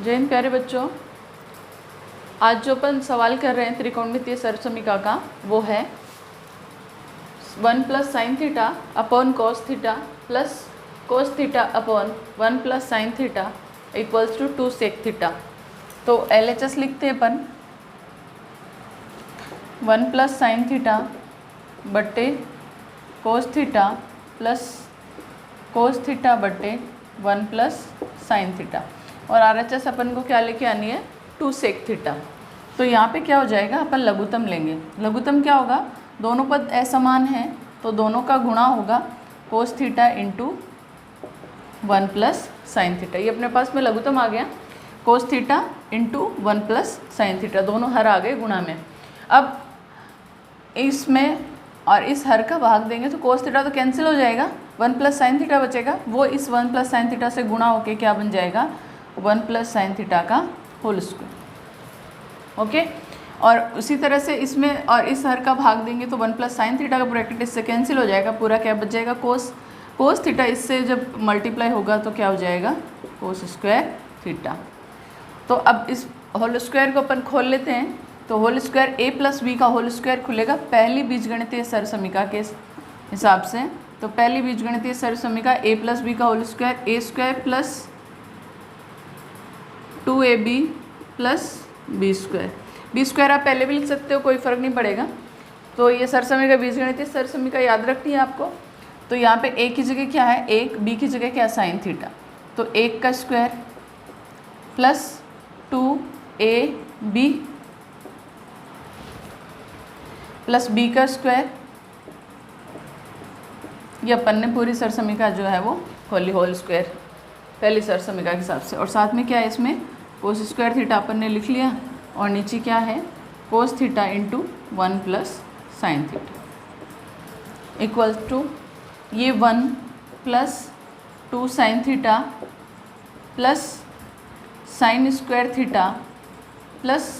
जय हिंद प्यारे बच्चों। आज जो अपन सवाल कर रहे हैं त्रिकोणमितीय सर्वसमीका का वो है 1 plus sine theta upon cos theta plus cos theta upon 1 plus sine theta equals to 2 sec theta. तो LHS लिखते हैं अपन 1 प्लस साइन थीटा बट्टे cos theta plus cos theta बट्टे 1 प्लस साइन थीटा और RHS अपन को क्या लेके आनी है 2 सेक थीटा। तो यहाँ पे क्या हो जाएगा, अपन लघुत्तम लेंगे। लघुत्तम क्या होगा, दोनों पद असमान हैं तो दोनों का गुणा होगा कोस theta into 1 plus sine theta. ये अपने पास में लघुत्तम आ गया, कोस theta into 1 plus sine theta, दोनों हर आ गए गुणा में। अब इसमें और इस हर का भाग देंगे तो कोस थीटा तो कैंसिल हो जाएगा, 1 प्लस साइन थीटा बचेगा। वो इस 1 प्लस साइन थीटा से गुणा होके क्या बन जाएगा, 1 प्लस साइन थीटा का होल स्क्वायर। ओके, और उसी तरह से इसमें और इस हर का भाग देंगे तो 1 प्लस साइन थीटा का ब्रैकेट इससे कैंसिल हो जाएगा, पूरा क्या बच जाएगा कोस थीटा। इससे जब मल्टीप्लाई होगा तो क्या हो जाएगा, कोस स्क्वायर थीटा। तो अब इस होल स्क्वायर को अपन खोल लेते हैं। तो whole square a plus B का होल स्क्वायर खुलेगा पहली बीजगणितीय सर्वसमीका के हिसाब से। तो पहली बीजगणितीय सर्वसमीका a प्लस बी का whole square a square plus 2ab plus B square आप पहले भी लिख सकते हो, कोई फ़र्क नहीं पड़ेगा। तो ये सरसमीका बीजगणितीय सरसमीका याद रखनी है आपको। तो यहाँ पे a की जगह क्या है, 1, b की जगह क्या है साइन थीटा। तो 1 का square plus 2ab plus b का स्क्वायर। ये अपन ने पूरी सरसमीका जो है वो खोली होल स्क्वायर पहली सरसमीका के हिसाब से। और साथ में क्या है, इसमें कोस स्क्वायर थीटा अपन ने लिख लिया और नीचे क्या है cos theta into 1 plus sine theta equal to ये 1 plus 2 sine theta plus sine square theta plus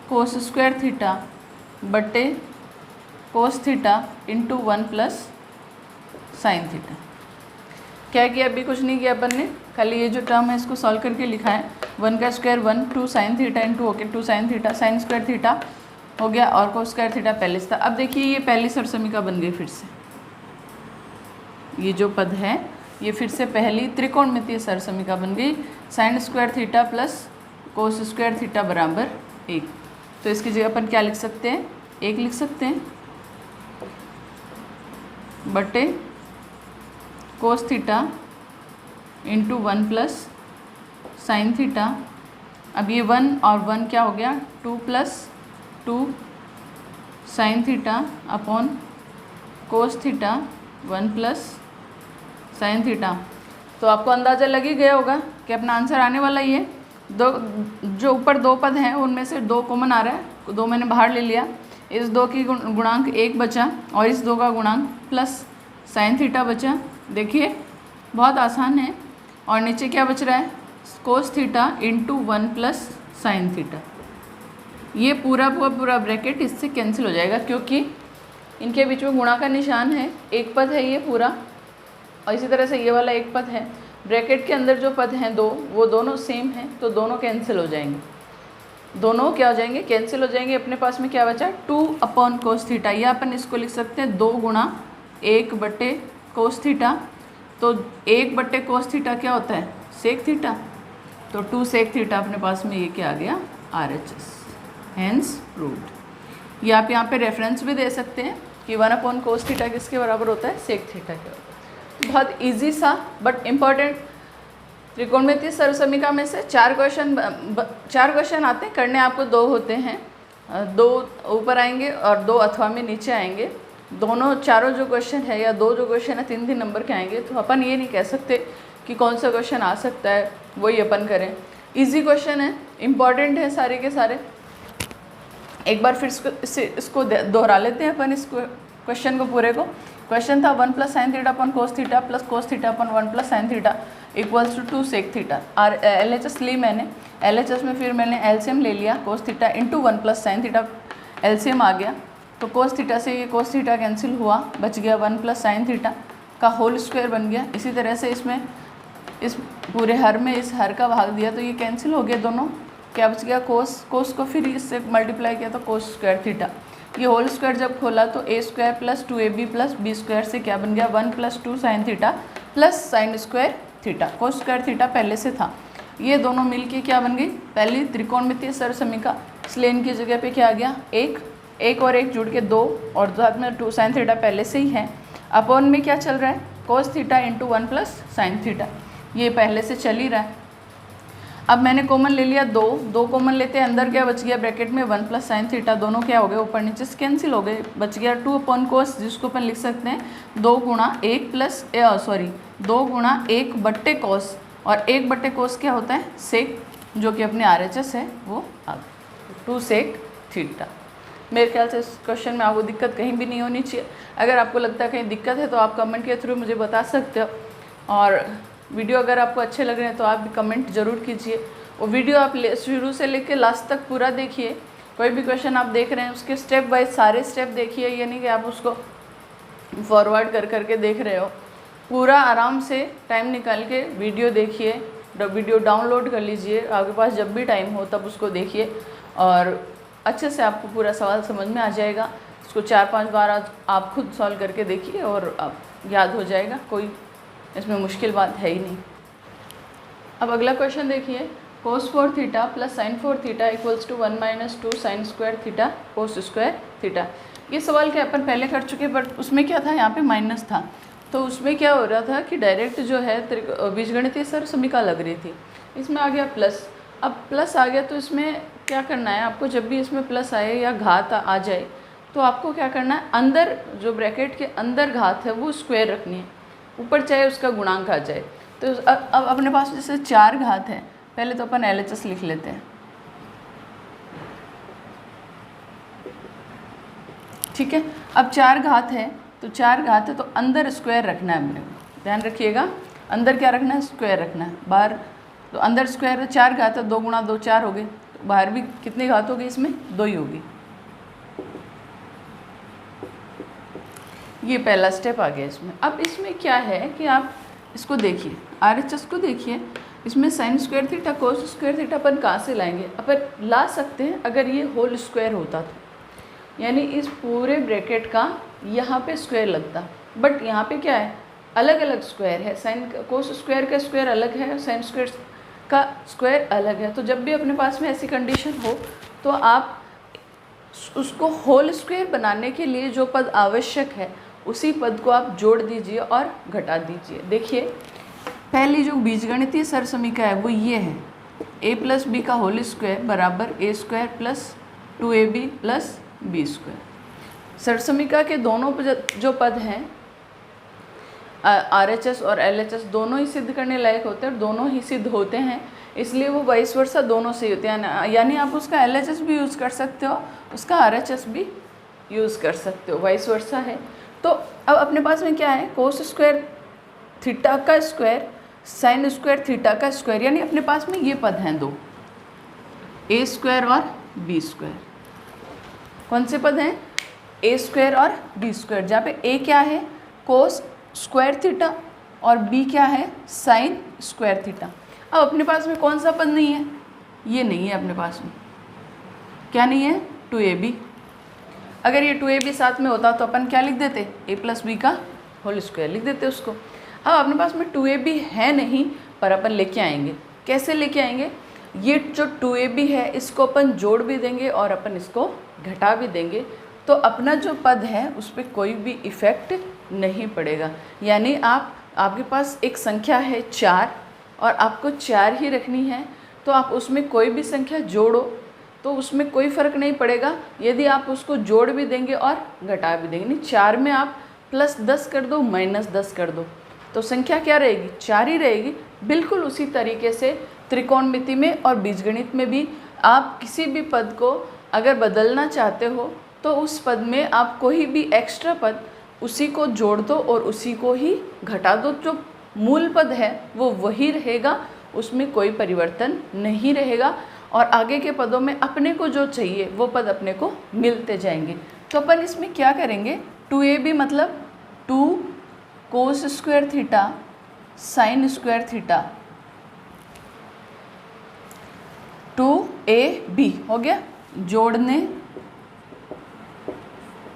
cos square theta बट्टे cos theta into 1 plus sine theta. क्या किया, अभी कुछ नहीं किया अपन ने, खाली ये जो टर्म है इसको सॉल्व करके लिखा है। 1 का square 1, 2 sine theta into okay 2 sine theta, sign square theta हो गया और कोस स्क्वायर थीटा पहले से था। अब देखिए ये पहली सरसमीका बन गई फिर से, ये जो पद है ये फिर से पहली त्रिकोणमितीय सरसमीका बन गई। Sign square theta plus cos square theta बराबर 1। तो इसकी जगह अपन क्या लिख सकते हैं, 1 लिख सकते हैं बटे कोस theta into 1 plus sine theta. अब ये 1 और 1 क्या हो गया, 2 plus 2 sine theta upon cos theta 1 plus sine theta. तो आपको अंदाज़ा लग ही गया होगा कि अपना आंसर आने वाला ही है। दो जो ऊपर 2 पद हैं उनमें से 2 कॉमन आ रहा है, 2 मैंने बाहर ले लिया। इस 2 की गुणांक 1 बचा और इस 2 का गुणांक प्लस साइन थीटा बचा। देखिए बहुत आसान है। और नीचे क्या बच रहा है, cos theta into 1 plus sine theta. ये पूरा ब्रैकेट इससे कैंसिल हो जाएगा क्योंकि इनके बीच में गुणा का निशान है। एक पद है ये पूरा और इसी तरह से ये वाला एक पद है। ब्रैकेट के अंदर जो पद हैं 2 वो दोनों सेम हैं तो दोनों कैंसिल हो जाएंगे, दोनों क्या हो जाएंगे, कैंसिल हो जाएंगे। अपने पास में क्या बचा, 2 अपॉन कोस थीटा। या अपन इसको लिख सकते हैं 2 गुणा 1 बटे कोस थीटा। तो 1 बटे कोस थीटा क्या होता है, सेक थीटा। तो 2 सेक थीटा अपने पास में ये क्या आ गया, RHS, हैंस प्रूव्ड। ये आप यहाँ पे रेफरेंस भी दे सकते हैं कि 1 अपॉन कोस थीटा किसके बराबर होता है, सेक थीटा के बराबर। बहुत ईजी सा बट इम्पॉर्टेंट त्रिकोणमितीय सर्वसमीका में से 4 क्वेश्चन आते हैं करने। आपको 2 होते हैं, 2 ऊपर आएंगे और 2 अथवा में नीचे आएंगे। दोनों चारों जो क्वेश्चन है या 2 जो क्वेश्चन है 3-3 नंबर के आएंगे। तो अपन ये नहीं कह सकते कि कौन सा क्वेश्चन आ सकता है वही अपन करें। इजी क्वेश्चन है, इम्पॉर्टेंट है सारे के सारे। एक बार फिर इसको दोहरा लेते हैं अपन इस क्वेश्चन को पूरे को। क्वेश्चन था 1 plus sine theta upon cos theta plus cos theta upon 1 plus sine theta equals to 2 sec theta. और LHS ली मैंने, LHS में फिर मैंने LCM ले लिया, cos theta into 1 plus sine theta LCM आ गया। तो कोस थीटा से ये कोस थीटा कैंसिल हुआ, बच गया 1 प्लस साइन थीटा का होल स्क्वायर बन गया। इसी तरह से इसमें इस पूरे हर में इस हर का भाग दिया तो ये कैंसिल हो गया दोनों, क्या बच गया कोस, कोस को फिर इससे मल्टीप्लाई किया तो कोस स्क्वायर थीटा। ये होल स्क्वायर जब खोला तो A square plus 2ab plus B square से क्या बन गया 1 plus 2 sine theta plus sine square theta. Cos square theta पहले से था, ये दोनों मिलके क्या बन गई पहली त्रिकोणमितीय सरसमीका, इसलिए इनकी जगह पे क्या आ गया एक और एक जुड़ के 2 और साथ में 2 साइन थीटा पहले से ही है। अपॉन में क्या चल रहा है cos theta into 1 plus sine theta, ये पहले से चल ही रहा है। अब मैंने कॉमन ले लिया 2 कॉमन लेते हैं, अंदर क्या बच गया ब्रैकेट में 1 प्लस साइन थीटा, दोनों क्या हो गए ऊपर नीचे से कैंसिल हो गए, बच गया 2 अपॉन कोस, जिसको अपन लिख सकते हैं 2 गुणा 1 प्लस 2 गुणा 1 बट्टे कोस, और 1 बट्टे कोस क्या होता है सेक, जो कि अपने RHS है वो 2 सेक थीटा। मेरे ख्याल से इस क्वेश्चन में आपको दिक्कत कहीं भी नहीं होनी चाहिए। अगर आपको लगता है कहीं दिक्कत है तो आप कमेंट के थ्रू मुझे बता सकते हो, और वीडियो अगर आपको अच्छे लग रहे हैं तो आप भी कमेंट ज़रूर कीजिए। वो वीडियो आप शुरू से लेकर लास्ट तक पूरा देखिए, कोई भी क्वेश्चन आप देख रहे हैं उसके स्टेप वाइज सारे स्टेप देखिए, ये नहीं कि आप उसको फॉरवर्ड कर करके देख रहे हो। पूरा आराम से टाइम निकाल के वीडियो देखिए, वीडियो डाउनलोड कर लीजिए, आपके पास जब भी टाइम हो तब उसको देखिए और अच्छे से आपको पूरा सवाल समझ में आ जाएगा। इसको 4-5 बार आप खुद सॉल्व करके देखिए और आप याद हो जाएगा, कोई इसमें मुश्किल बात है ही नहीं। अब अगला क्वेश्चन देखिए, cos 4 theta plus sine 4 theta equals to 1 minus 2 sine square theta cos square theta. ये सवाल क्या अपन पहले कर चुके, बट उसमें क्या था यहाँ पे माइनस था, तो उसमें क्या हो रहा था कि डायरेक्ट जो है बीजगणितीय सरसमीका लग रही थी, इसमें आ गया प्लस। अब प्लस आ गया तो इसमें क्या करना है आपको, जब भी इसमें प्लस आए या घात आ जाए तो आपको क्या करना है, अंदर जो ब्रैकेट के अंदर घात है वो स्क्वायर रखनी है, ऊपर चाहे उसका गुणांक आ जाए। तो अब अपने पास जैसे 4 घात है, पहले तो अपन LHS लिख लेते हैं, ठीक है। अब 4 घात है तो 4 घात है तो अंदर स्क्वायर रखना है अपने को, ध्यान रखिएगा, अंदर क्या रखना है स्क्वायर रखना है, बाहर तो अंदर स्क्वायर है 4 घात है, 2 गुणा 2 4 हो गए, तो बाहर भी कितनी घात होगी इसमें 2 ही होगी। ये पहला स्टेप आ गया इसमें। अब इसमें क्या है कि आप इसको देखिए, RHS को देखिए, इसमें sine square theta cos square theta अपन कहाँ से लाएंगे, अपन ला सकते हैं अगर ये होल स्क्वायर होता तो, यानी इस पूरे ब्रैकेट का यहाँ पे स्क्वायर लगता, बट यहाँ पे क्या है अलग अलग स्क्वायर है, साइन कोस स्क्वायर का स्क्वायर अलग है, साइन स्क्वायर का स्क्वायर अलग है। तो जब भी अपने पास में ऐसी कंडीशन हो तो आप उसको होल स्क्वायर बनाने के लिए जो पद आवश्यक है उसी पद को आप जोड़ दीजिए और घटा दीजिए। देखिए पहली जो बीजगणितीय सरसमीका है वो ये है, a प्लस बी का होल स्क्वायर बराबर a square plus 2ab plus B square. सरसमीका के दोनों जो पद हैं RHS और LHS दोनों ही सिद्ध करने लायक होते हैं और दोनों ही सिद्ध होते हैं, इसलिए वो वाइस वर्सा दोनों से होते हैं, यानी आप उसका LHS भी यूज़ कर सकते हो, उसका RHS भी यूज़ कर सकते हो, वाइस वर्सा है। तो अब अपने पास में क्या है, कोस स्क्वायर थीटा का स्क्वायर साइन स्क्वायर थीटा का स्क्वायर, यानी अपने पास में ये पद हैं दो, a स्क्वायर और b स्क्वायर। कौन से पद हैं, a स्क्वायर और b स्क्वायर, जहाँ पे a क्या है कोस स्क्वायर थीटा और b क्या है साइन स्क्वायर थीटा। अब अपने पास में कौन सा पद नहीं है, ये नहीं है अपने पास में, क्या नहीं है 2ab। अगर ये 2ab साथ में होता तो अपन क्या लिख देते, a प्लस बी का होल स्क्वायर लिख देते उसको। अब अपने पास में 2ab है नहीं, पर अपन लेके आएंगे, कैसे लेके आएंगे, ये जो 2ab है इसको अपन जोड़ भी देंगे और अपन इसको घटा भी देंगे, तो अपना जो पद है उस पर कोई भी इफ़ेक्ट नहीं पड़ेगा। यानी आपके पास एक संख्या है 4 और आपको 4 ही रखनी है, तो आप उसमें कोई भी संख्या जोड़ो तो उसमें कोई फ़र्क नहीं पड़ेगा, यदि आप उसको जोड़ भी देंगे और घटा भी देंगे। नहीं 4 में आप प्लस 10 कर दो माइनस 10 कर दो तो संख्या क्या रहेगी 4 ही रहेगी। बिल्कुल उसी तरीके से त्रिकोणमिति में और बीजगणित में भी आप किसी भी पद को अगर बदलना चाहते हो तो उस पद में आप कोई भी एक्स्ट्रा पद उसी को जोड़ दो और उसी को ही घटा दो, जो मूल पद है वो वही रहेगा, उसमें कोई परिवर्तन नहीं रहेगा और आगे के पदों में अपने को जो चाहिए वो पद अपने को मिलते जाएंगे। तो अपन इसमें क्या करेंगे, 2ab मतलब 2 कोस square theta sine square theta 2ab हो गया, जोड़ने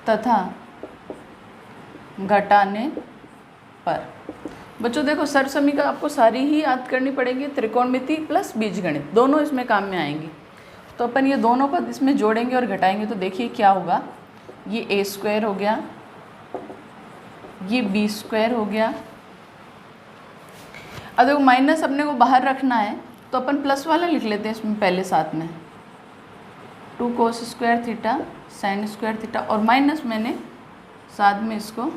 तथा घटाने पर। बच्चों देखो सरसमीका आपको सारी ही याद करनी पड़ेगी, त्रिकोणमिति प्लस बीजगणित दोनों इसमें काम में आएंगी। तो अपन ये दोनों पद इसमें जोड़ेंगे और घटाएंगे तो देखिए क्या होगा, ये a स्क्वायर हो गया, ये b स्क्वायर हो गया। अब देखो माइनस अपने को बाहर रखना है तो अपन प्लस वाला लिख लेते हैं इसमें पहले साथ में, 2 cos square theta sine square theta, और माइनस मैंने साथ में इसको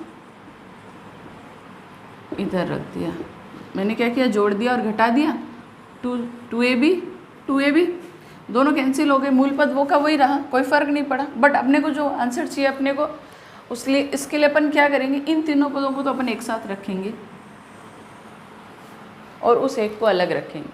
इधर रख दिया। मैंने क्या किया, जोड़ दिया और घटा दिया, 2ab दोनों कैंसिल हो गए, मूल पद वो का वही रहा, कोई फ़र्क नहीं पड़ा। बट अपने को जो आंसर चाहिए अपने को, उसके लिए इसके लिए अपन क्या करेंगे, इन तीनों पदों को तो अपन एक साथ रखेंगे और उस एक को अलग रखेंगे।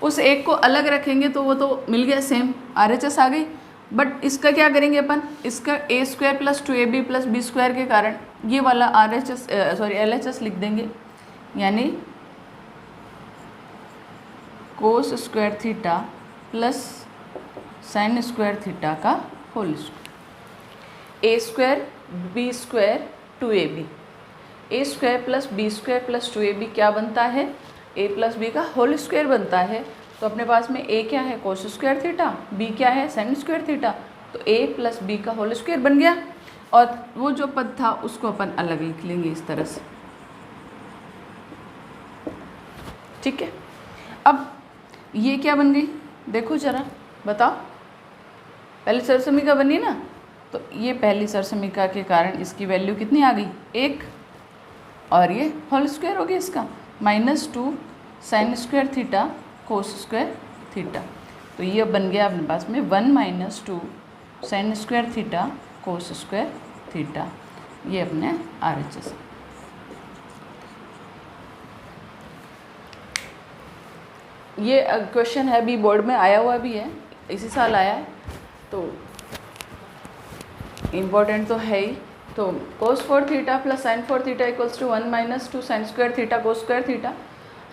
उस एक को अलग रखेंगे तो वो तो मिल गया सेम, RHS आ गई। बट इसका क्या करेंगे अपन, इसका a square plus 2ab plus b square के कारण ये वाला LHS लिख देंगे, यानी cos square theta plus sine square theta का whole square, a square b square 2ab, a square plus b square plus 2ab क्या बनता है, a प्लस b का होल स्क्वायर बनता है। तो अपने पास में a क्या है, कोस स्क्वायर थीटा, b क्या है, साइन स्क्वायर थीटा, तो a प्लस b का होल स्क्वायर बन गया। और वो जो पद था उसको अपन अलग लिख लेंगे इस तरह से, ठीक है। अब ये क्या बन गई, देखो जरा बताओ, पहले सरसमीका बनी ना, तो ये पहली सरसमीका के कारण इसकी वैल्यू कितनी आ गई, 1, और ये होल स्क्वायर हो गया इसका, -2 sine square theta cos square theta. तो ये बन गया अपने पास में 1 - 2 sine square theta cos square theta, ये अपने RHS। ये क्वेश्चन है भी बोर्ड में आया हुआ भी है, इसी साल आया है, तो इम्पोर्टेंट तो है ही। तो cos 4 theta plus sine 4 theta equals to 1 - 2 sine square theta cos square theta.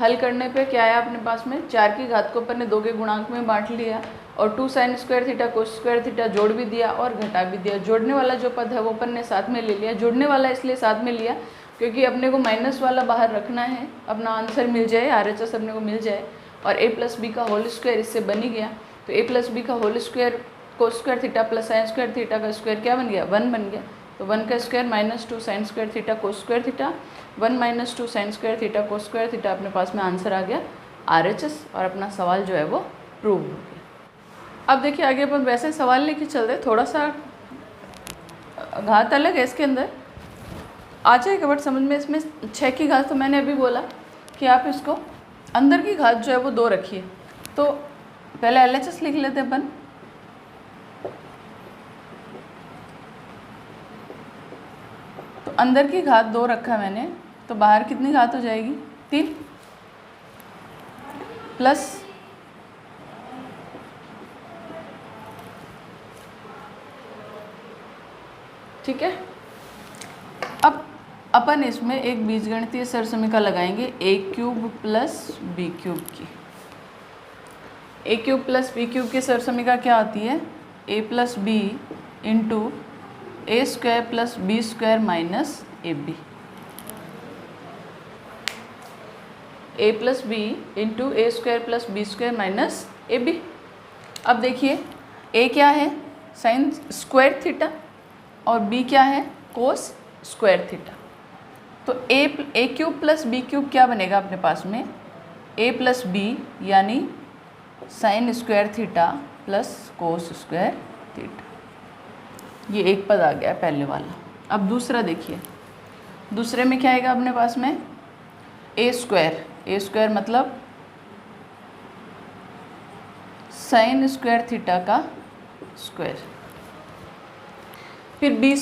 हल करने पे क्या आया अपने पास में, 4 की घात को अपन ने 2 के गुणांक में बांट लिया और 2 sine square theta cos square theta जोड़ भी दिया और घटा भी दिया। जोड़ने वाला जो पद है वो अपन ने साथ में ले लिया, जोड़ने वाला इसलिए साथ में लिया क्योंकि अपने को माइनस वाला बाहर रखना है, अपना आंसर मिल जाए, RHS अपने को मिल जाए। और a प्लस बी का होल स्क्वायर इससे बन ही गया, तो a प्लस बी का whole square cos square theta plus sine square theta का स्क्वायर क्या बन गया, 1 बन गया। तो 1 का square -2 sine square theta cos square theta, 1 - 2 sine square theta cos square theta, अपने पास में आंसर आ गया RHS, और अपना सवाल जो है वो प्रूव हो गया। अब देखिए आगे अपन वैसे सवाल लेके चल रहे, थोड़ा सा घात अलग है इसके अंदर, आ जाएगा बट समझ में। इसमें 6 की घात तो मैंने अभी बोला कि आप इसको अंदर की घात जो है वो 2 रखिए। तो पहले LHS लिख लेते हैं अपन, तो अंदर की घात 2 रखा मैंने, तो बाहर कितनी घात हो जाएगी, 3 प्लस ठीक है। अब अपन इसमें एक बीजगणितीय सरसमीका लगाएंगे a³ प्लस b³ की। a³ प्लस b³ की सरसमीका क्या होती है, a plus b into a square plus b square minus ab, a plus b into a square plus B square minus ab। अब देखिए a क्या है, साइन स्क्वायर थीटा, और b क्या है, कोस स्क्वायर थीटा। तो a³ प्लस b³ क्या बनेगा अपने पास में, a प्लस b यानी sign square theta plus cos square theta. ये एक पद आ गया पहले वाला। अब दूसरा देखिए, दूसरे में क्या आएगा अपने पास में, a स्क्वायर मतलब साइन स्क्वायर थीटा का स्क्वायर, फिर b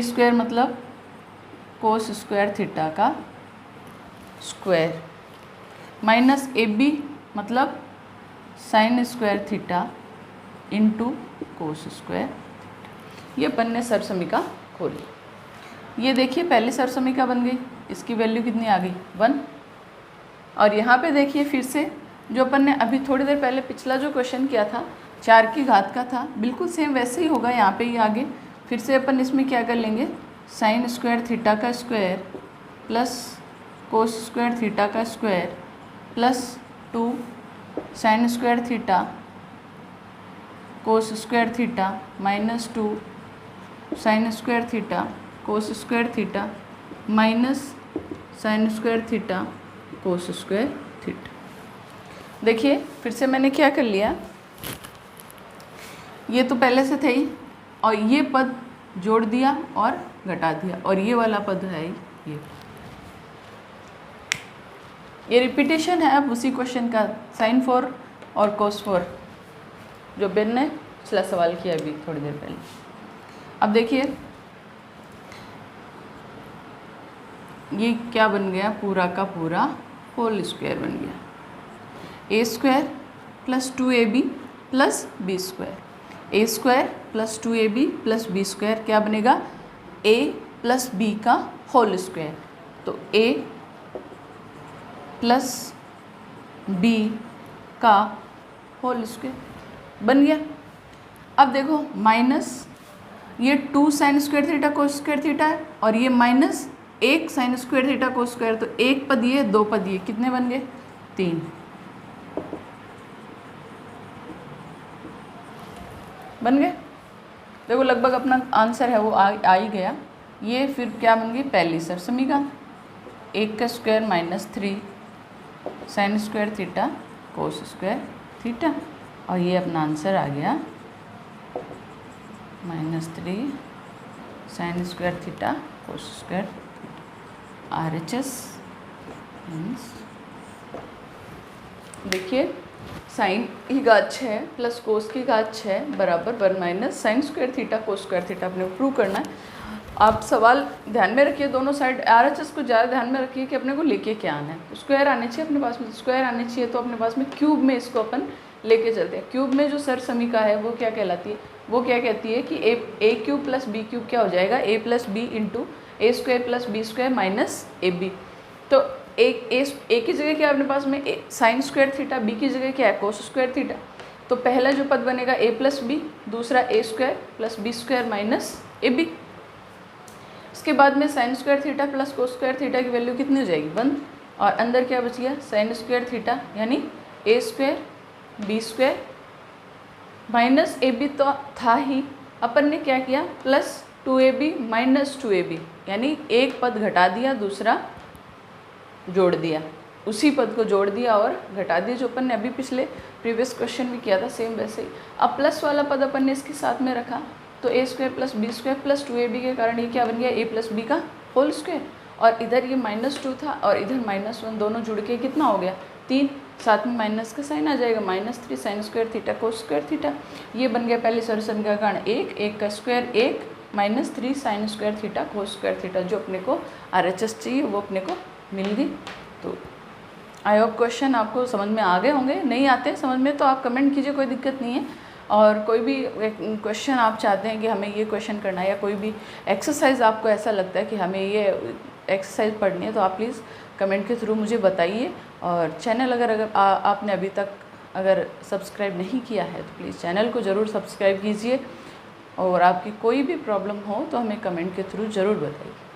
स्क्वायर मतलब कोस स्क्वायर थीटा का स्क्वायर, माइनस ab मतलब sign square theta into cos square. ये अपन ने सरसमीका खोली। ये देखिए पहली सरसमीका बन गई, इसकी वैल्यू कितनी आ गई 1। और यहाँ पे देखिए फिर से जो अपन ने अभी थोड़ी देर पहले पिछला जो क्वेश्चन किया था 4 की घात का था, बिल्कुल सेम वैसे ही होगा यहाँ पे ही आगे। फिर से अपन इसमें क्या कर लेंगे, साइन स्क्वायर थीटा का square plus cos square theta का square plus 2 sine square theta cos square theta minus 2 sine square theta cos square theta minus sine square theta cos square theta. देखिए फिर से मैंने क्या कर लिया, ये तो पहले से थे ही, और ये पद जोड़ दिया और घटा दिया, और ये वाला पद है ये रिपीटेशन है अब उसी क्वेश्चन का, sin 4 और cos 4 जो बेन ने पिछला सवाल किया अभी थोड़ी देर पहले। अब देखिए ये क्या बन गया, पूरा का पूरा होल स्क्वायर बन गया, A square plus 2ab plus B square, A square plus 2ab plus B square क्या बनेगा, a प्लस b का होल स्क्वायर। तो a प्लस b का होल स्क्वायर बन गया। अब देखो माइनस ये 2 sine square theta cos square theta है, और ये minus 1 sine square theta cos square, तो एक पद ये 2 पद ये, कितने बन गए 3 बन गए। देखो लगभग अपना आंसर है वो आ ही गया। ये फिर क्या बन गई, पहली सरसमीका 1 का square minus 3 sign square theta cos square theta, और ये अपना आंसर आ गया -3 sign square theta cos square theta. RHS means देखिए साइन की घात 6 प्लस कोस की घात 6 बराबर 1 minus sine square theta cos square theta अपने को प्रूव करना है। आप सवाल ध्यान में रखिए, दोनों साइड RHS को ज़्यादा ध्यान में रखिए कि अपने को लेके क्या आना है। स्क्वायर आने चाहिए अपने पास में, स्क्वायर आने चाहिए तो अपने पास में क्यूब में इसको अपन लेके चलते हैं। क्यूब में जो सरसमीका है वो क्या कहलाती है, वो क्या कहती है कि a cube plus b cube क्या हो जाएगा, a plus b into a square plus B square minus A B. तो ए की जगह क्या है अपने पास में साइन स्क्वायर थीटा, बी की जगह क्या है कोस स्क्वायर थीटा। तो पहला जो पद बनेगा a प्लस बी, दूसरा A square plus B square minus A B. इसके बाद में sine square theta plus cos square theta की वैल्यू कितनी हो जाएगी 1, और अंदर क्या बच गया साइन स्क्वायर थीटा यानी A square B square minus A B तो था ही, अपन ने क्या किया प्लस 2ab माइनस 2ab, यानी एक पद घटा दिया दूसरा जोड़ दिया, उसी पद को जोड़ दिया और घटा दिया, जो अपन ने अभी पिछले प्रीवियस क्वेश्चन में किया था सेम वैसे ही। अब प्लस वाला पद अपन ने इसके साथ में रखा, तो A square plus B square plus 2ab के कारण ये क्या बन गया a प्लस बी का होल स्क्वायर, और इधर ये -2 था और इधर -1, दोनों जुड़ के कितना हो गया 3, साथ में माइनस का साइन आ जाएगा -3 sign square theta cos square theta. ये बन गया पहले सरसमीका का कारण 1 का square 1 -3 sign square theta cos square theta, जो अपने को RHS चाहिए वो अपने को मिल गई। तो आई होप क्वेश्चन आपको समझ में आ गए होंगे, नहीं आते समझ में तो आप कमेंट कीजिए, कोई दिक्कत नहीं है। और कोई भी क्वेश्चन आप चाहते हैं कि हमें ये क्वेश्चन करना है, या कोई भी एक्सरसाइज आपको ऐसा लगता है कि हमें ये एक्सरसाइज पढ़नी है, तो आप प्लीज़ कमेंट के थ्रू मुझे बताइए। और चैनल अगर आपने अभी तक अगर सब्सक्राइब नहीं किया है तो प्लीज़ चैनल को ज़रूर सब्सक्राइब कीजिए, और आपकी कोई भी प्रॉब्लम हो तो हमें कमेंट के थ्रू ज़रूर बताइए।